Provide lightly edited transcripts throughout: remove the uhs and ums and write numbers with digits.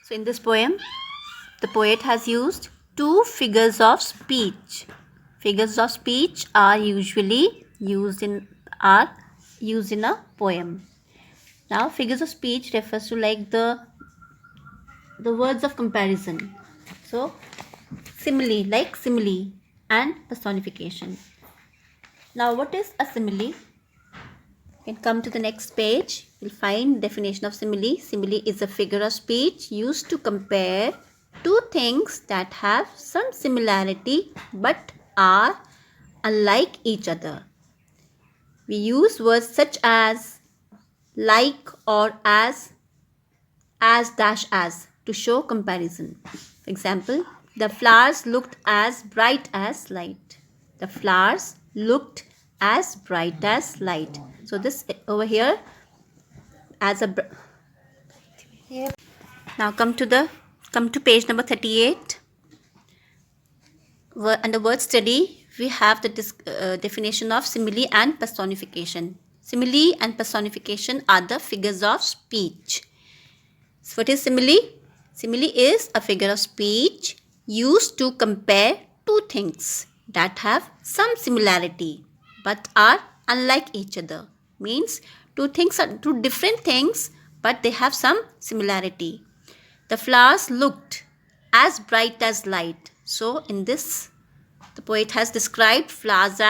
So in this poem, the poet has used two figures of speech. Figures of speech are usually used in a poem. Now, figures of speech refers to like the words of comparison. So, simile, like simile and personification. Now, what is a simile? You can come to the next page. You'll find definition of simile. Simile is a figure of speech used to compare two things that have some similarity but are unlike each other. We use words such as like or as dash as to show comparison. For example, the flowers looked as bright as light. The flowers looked as bright as light. So this over here as a now come to page number 38. Under word study, we have the definition of simile and personification. Simile and personification are the figures of speech. So what is simile? Simile is a figure of speech used to compare two things that have some similarity but are unlike each other. Means two different things but they have some similarity. The flowers looked as bright as light. So in this, the poet has described flowers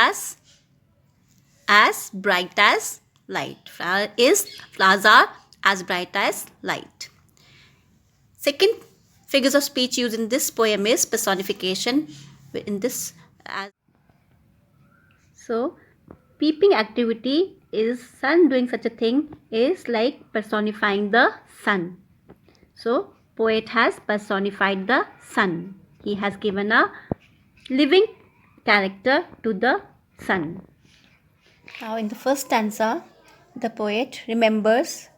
as bright as light. Flowers are as bright as light. Second figures of speech used in this poem is personification. So peeping activity is sun doing such a thing is like personifying the sun. So poet has personified the sun. He has given a living character to the sun. Now in the first stanza, the poet remembers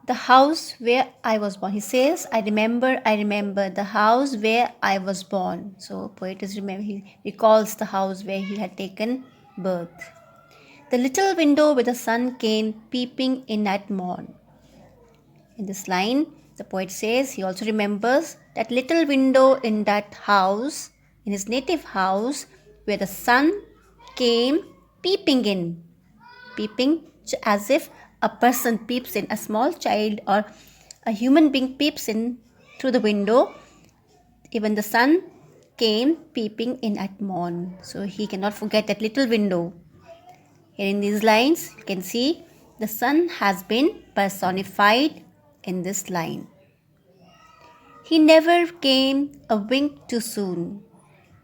the house where I was born. He says, I remember the house where I was born. So poet he recalls the house where he had taken birth. The little window where the sun came peeping in at morn. In this line, the poet says he also remembers that little window in that house, in his native house, where the sun came peeping in. Peeping as if a person peeps in, a small child or a human being peeps in through the window. Even the sun came peeping in at morn. So he cannot forget that little window. Here in these lines, you can see the sun has been personified in this line. He never came a wink too soon.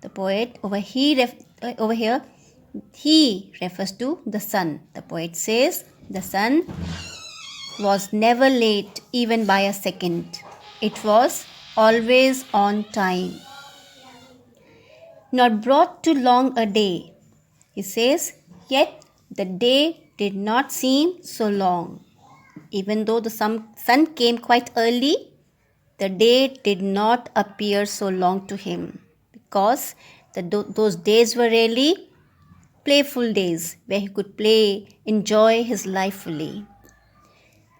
The poet over here, he refers to the sun. The poet says the sun was never late even by a second. It was always on time. Nor brought too long a day. He says, yet the day did not seem so long. Even though the sun came quite early, the day did not appear so long to him because those days were really playful days where he could play, enjoy his life fully.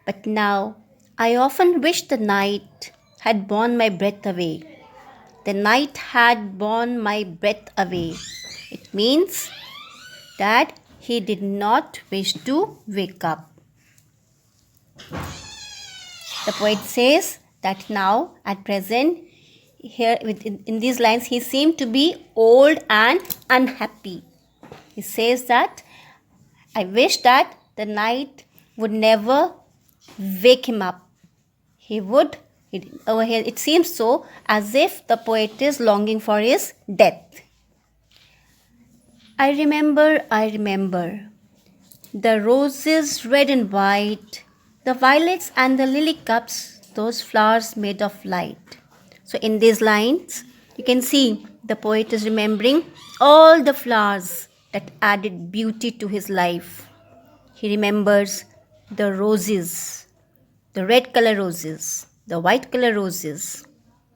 But now I often wish the night had borne my breath away. The night had borne my breath away. It means that he did not wish to wake up. The poet says that now, at present, here in these lines, he seemed to be old and unhappy. He says that, I wish that the night would never wake him up. Over here, it seems so as if the poet is longing for his death. I remember, the roses red and white, the violets and the lily cups, those flowers made of light. So in these lines, you can see the poet is remembering all the flowers that added beauty to his life. He remembers the roses, the red color roses, the white color roses.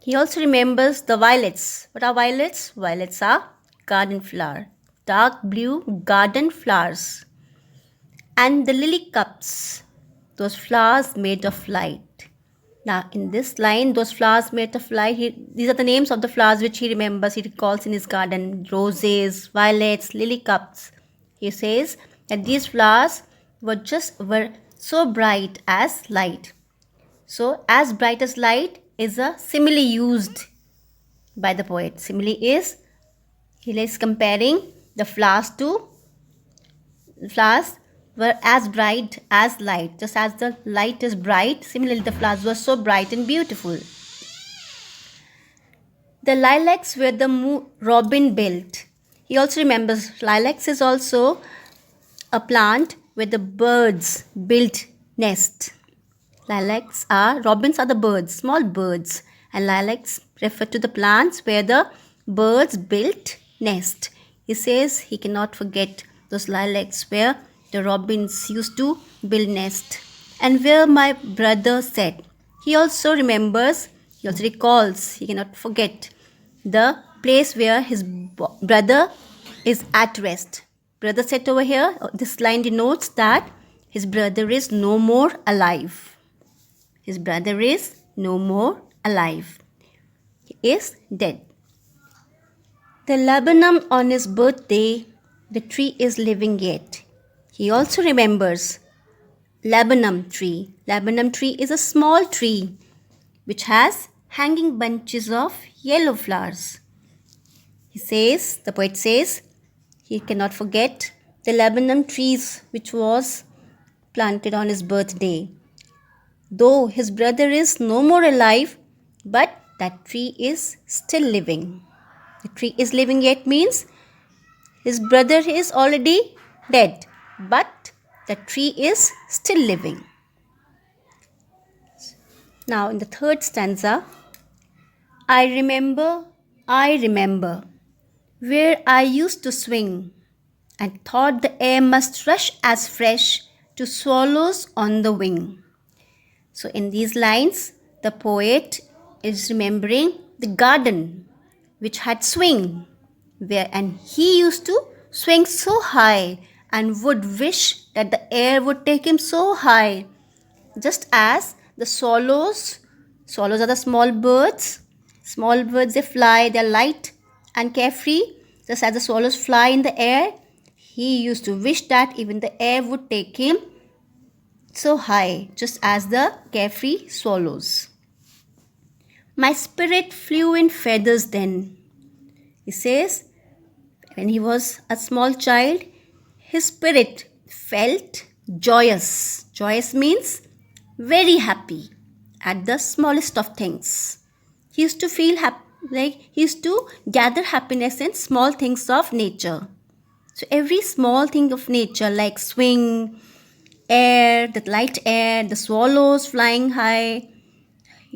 He also remembers the violets. What are violets? Violets are garden flower, dark blue garden flowers. And the lily cups, those flowers made of light. Now, in this line, those flowers made of light, these are the names of the flowers which he remembers, he recalls in his garden: roses, violets, lily cups. He says that these flowers were so bright as light. So, as bright as light is a simile used by the poet. Simile is, he is comparing the flowers were as bright as light. Just as the light is bright, similarly the flowers were so bright and beautiful. The lilacs were the robin built. He also remembers lilacs is also a plant where the birds built nest. Robins are the birds, small birds, and lilacs refer to the plants where the birds built nest. He says he cannot forget those lilacs where the robins used to build nest and where my brother sat. He also recalls, he cannot forget the place where his brother is at rest. Brother sat over here. This line denotes that his brother is no more alive. His brother is no more alive. He is dead. The laburnum on his birthday, the tree is living yet. He also remembers laburnum tree. Laburnum tree is a small tree which has hanging bunches of yellow flowers. The poet says, he cannot forget the laburnum trees which was planted on his birthday. Though his brother is no more alive, but that tree is still living. The tree is living yet means his brother is already dead, but the tree is still living. Now in the third stanza, I remember, where I used to swing and thought the air must rush as fresh to swallows on the wing. So in these lines, the poet is remembering the garden which had swing, and he used to swing so high and would wish that the air would take him so high, just as the swallows are the small birds. Small birds, they fly, they're light and carefree. Just as the swallows fly in the air, he used to wish that even the air would take him so high, just as the carefree swallows. My spirit flew in feathers then. He says, when he was a small child, his spirit felt joyous. Joyous means very happy at the smallest of things. He used to feel he used to gather happiness in small things of nature. So every small thing of nature like swing, air, the light air, the swallows flying high,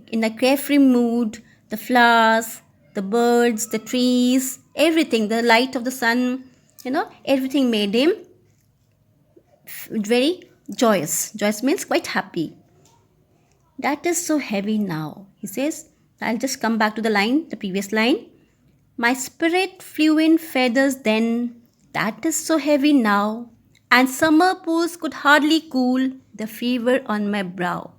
in a carefree mood, the flowers, the birds, the trees, everything, the light of the sun, everything made him very joyous. Joyous means quite happy. That is so heavy now. He says, I'll just come back to the previous line. My spirit flew in feathers then, that is so heavy now, and summer pools could hardly cool the fever on my brow.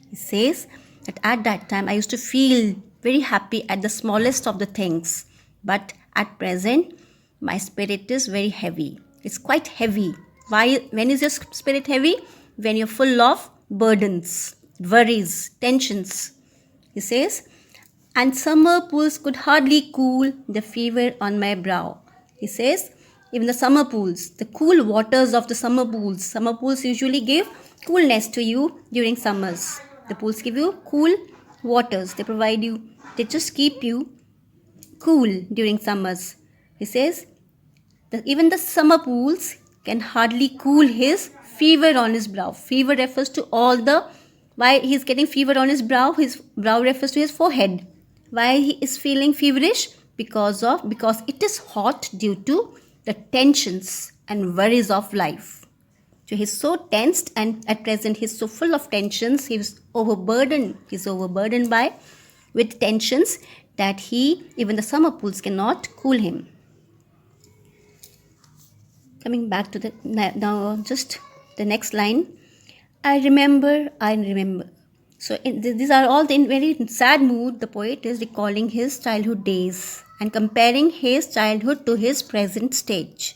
He says that at that time I used to feel very happy at the smallest of the things, but at present my spirit is very heavy. It's quite heavy. Why? When is your spirit heavy? When you're full of burdens, worries, tensions. He says, and summer pools could hardly cool the fever on my brow. He says, even the summer pools, the cool waters of the summer pools usually give coolness to you during summers. The pools give you cool waters. They just keep you cool during summers. He says, even the summer pools can hardly cool his fever on his brow. Fever refers to why he is getting fever on his brow refers to his forehead. Why he is feeling feverish? Because it is hot due to the tensions and worries of life. So he's so tensed, and at present he's so full of tensions. He's overburdened with tensions that even the summer pools cannot cool him. Coming back to the next line. I remember, So these are all in very sad mood. The poet is recalling his childhood days and comparing his childhood to his present stage.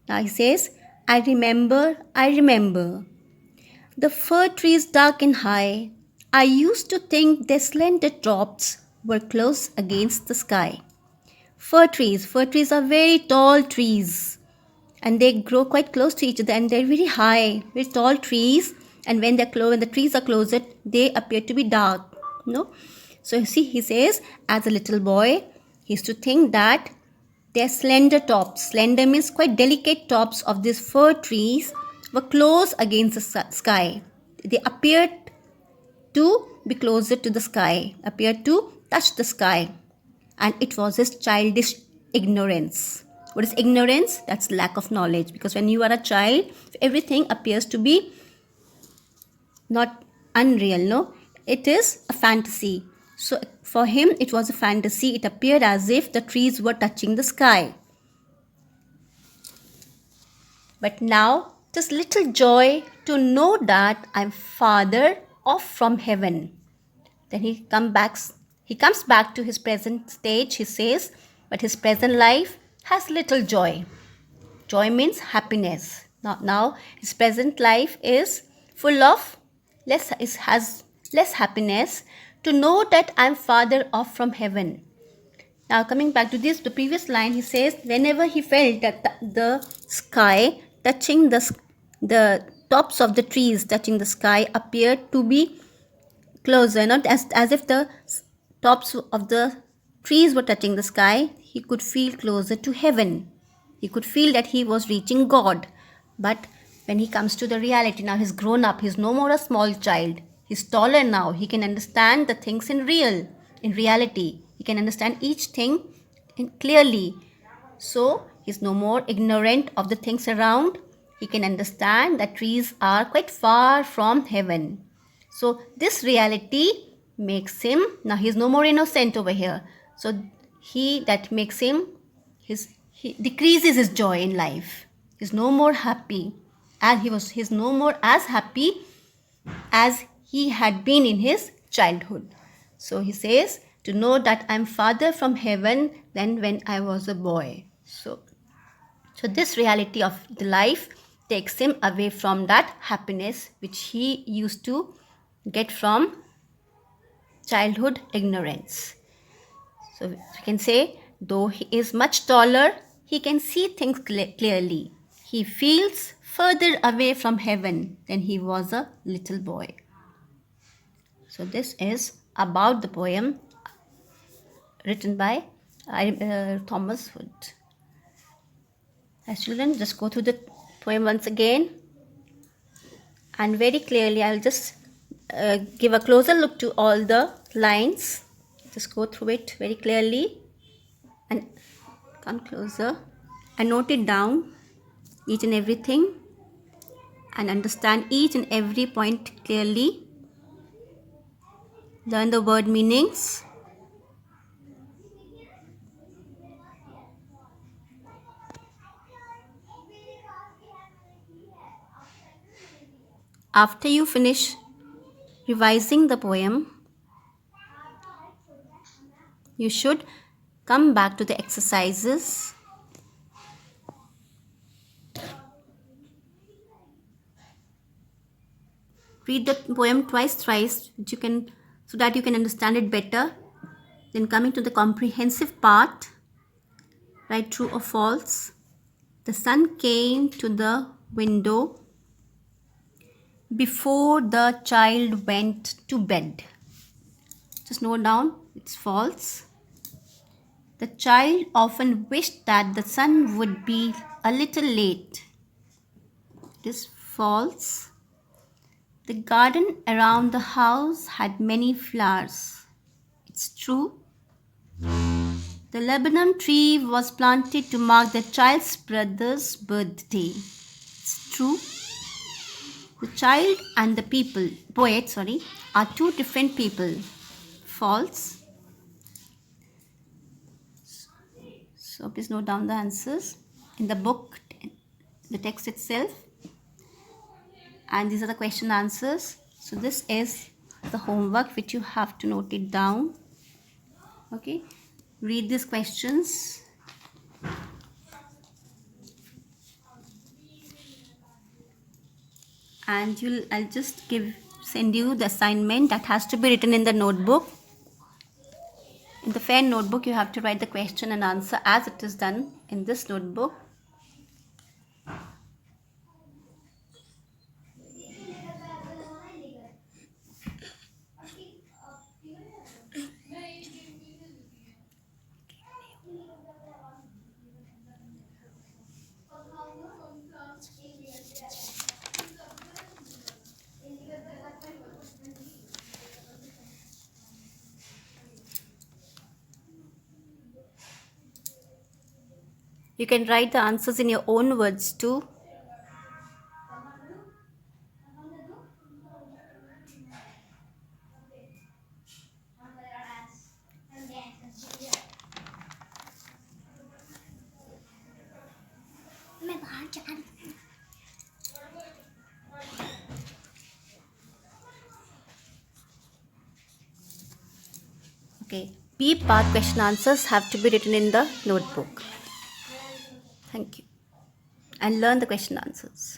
Now he says, I remember the fir trees dark and high. I used to think their slender tops were close against the sky. Fir trees are very tall trees and they grow quite close to each other and they're very high, very tall trees. And when when the trees are closer, they appear to be dark. No, so you see, he says, as a little boy, he used to think that their slender tops, slender means quite delicate tops of these fir trees, were close against the sky. They appeared to be closer to the sky, appeared to touch the sky, and it was his childish ignorance. What is ignorance? That's lack of knowledge, because when you are a child, everything appears to be not unreal, no? It is a fantasy. So for him, it was a fantasy. It appeared as if the trees were touching the sky. But now, just little joy to know that I'm farther off from heaven. Then he comes back to his present stage, he says, but his present life has little joy. Joy means happiness. Now his present life is full of has less happiness to know that I'm farther off from heaven. Now coming back to the previous line, he says, whenever he felt that the sky touching the tops of the trees touching the sky appeared to be closer, not as if the tops of the trees were touching the sky, he could feel closer to heaven. He could feel that he was reaching God. But when he comes to the reality, now he's grown up, he's no more a small child. He's taller now. He can understand the things in reality. He can understand each thing clearly. So he's no more ignorant of the things around. He can understand that trees are quite far from heaven. So this reality makes him, now he's no more innocent over here. So that makes him, he decreases his joy in life. He's no more happy he's no more as happy as he had been in his childhood. So he says, to know that I'm farther from heaven than when I was a boy. So this reality of the life takes him away from that happiness which he used to get from childhood ignorance. So we can say, though he is much taller, he can see things clearly. He feels further away from heaven than he was a little boy. So this is about the poem written by Thomas Hood. As children, just go through the poem once again, and very clearly I'll just give a closer look to all the lines. Just go through it very clearly and come closer and note it down, each and everything, and understand each and every point clearly. Learn the word meanings. After you finish revising the poem, you should come back to the exercises. Read the poem twice, thrice, so that you can understand it better. Then coming to the comprehensive part, write true or false. The sun came to the window before the child went to bed. Just note down, it's false. The child often wished that the sun would be a little late. It is false. The garden around the house had many flowers. It's true. The Lebanon tree was planted to mark the child's brother's birthday. It's true. The child and the poet, are two different people. False. So please note down the answers in the book, the text itself. And these are the question answers. So this is the homework which you have to note it down. Okay, read these questions. And I'll just send you the assignment that has to be written in the notebook. In the fair notebook, you have to write the question and answer as it is done in this notebook. You can write the answers in your own words too. Okay, B part question answers have to be written in the notebook. Thank you. And learn the question answers.